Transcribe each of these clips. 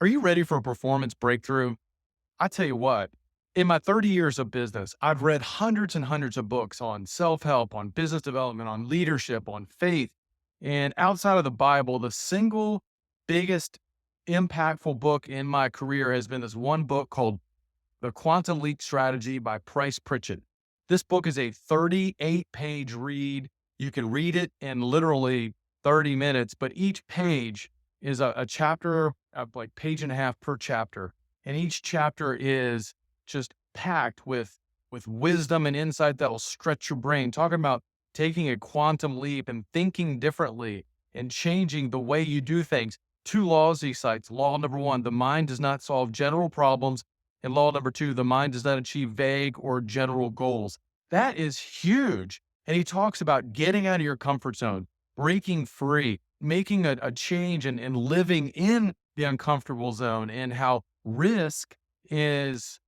Are you ready for a performance breakthrough? I tell you what, in my 30 years of business, I've read hundreds and hundreds of books on self help, on business development, on leadership, on faith. And outside of the Bible, the single biggest impactful book in my career has been this one book called The Quantum Leap Strategy by Price Pritchett. This book is a 38-page read. You can read it in literally 30 minutes, but each page is a chapter of like page and a half per chapter. And each chapter is just packed with wisdom and insight that'll stretch your brain. Talking about taking a quantum leap and thinking differently and changing the way you do things. Two laws he cites. Law number one, the mind does not solve general problems. And law number two, the mind does not achieve vague or general goals. That is huge. And he talks about getting out of your comfort zone, breaking free, making a change and living in the uncomfortable zone, and how risk is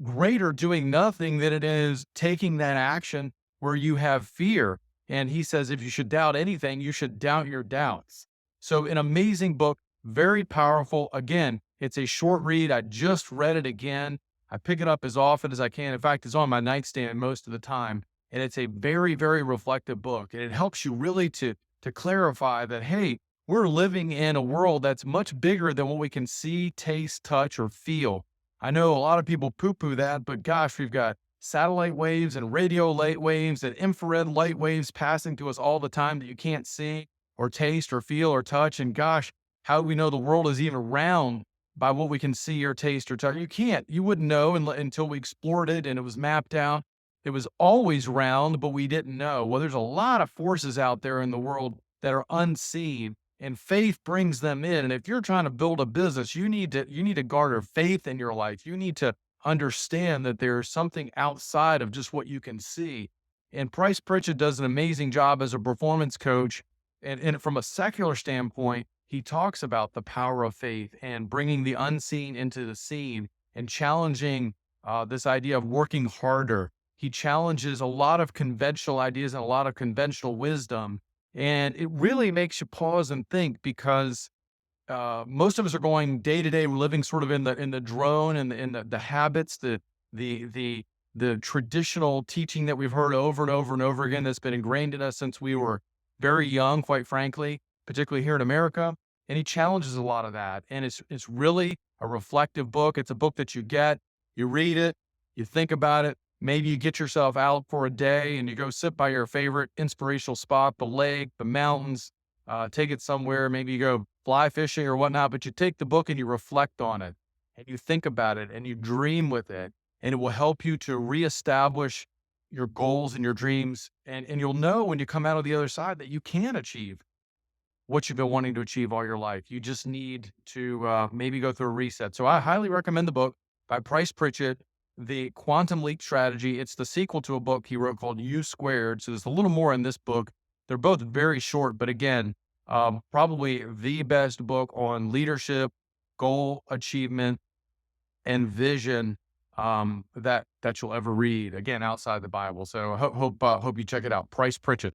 greater doing nothing than it is taking that action where you have fear. And he says, if you should doubt anything, you should doubt your doubts. So an amazing book, very powerful. Again, it's a short read. I just read it again. I pick it up as often as I can. In fact, it's on my nightstand most of the time. And it's a very, very reflective book. And it helps you really to clarify that, hey, we're living in a world that's much bigger than what we can see, taste, touch, or feel. I know a lot of people poo-poo that, but gosh, we've got satellite waves and radio light waves and infrared light waves passing to us all the time that you can't see or taste or feel or touch. And gosh, how do we know the world is even round by what we can see or taste or touch? You wouldn't know until we explored it and it was mapped out. It was always round, but we didn't know. Well, there's a lot of forces out there in the world that are unseen, and faith brings them in. And if you're trying to build a business, you need to garner faith in your life. You need to understand that there's something outside of just what you can see. And Price Pritchett does an amazing job as a performance coach. And from a secular standpoint, he talks about the power of faith and bringing the unseen into the seen and challenging this idea of working harder. He challenges a lot of conventional ideas and a lot of conventional wisdom. And it really makes you pause and think because most of us are going day to day. We're living sort of in the drone and the habits, the traditional teaching that we've heard over and over and over again that's been ingrained in us since we were very young, quite frankly, particularly here in America. And he challenges a lot of that. And it's really a reflective book. It's a book that you get, you read it, you think about it. Maybe you get yourself out for a day and you go sit by your favorite inspirational spot, the lake, the mountains, take it somewhere. Maybe you go fly fishing or whatnot, but you take the book and you reflect on it and you think about it and you dream with it. And it will help you to reestablish your goals and your dreams. And you'll know when you come out of the other side that you can achieve what you've been wanting to achieve all your life. You just need to maybe go through a reset. So I highly recommend the book by Price Pritchett, The Quantum Leap Strategy. It's the sequel to a book he wrote called U Squared. So there's a little more in this book. They're both very short, but again, probably the best book on leadership, goal achievement, and vision that you'll ever read. Again, outside the Bible. So hope you check it out. Price Pritchett.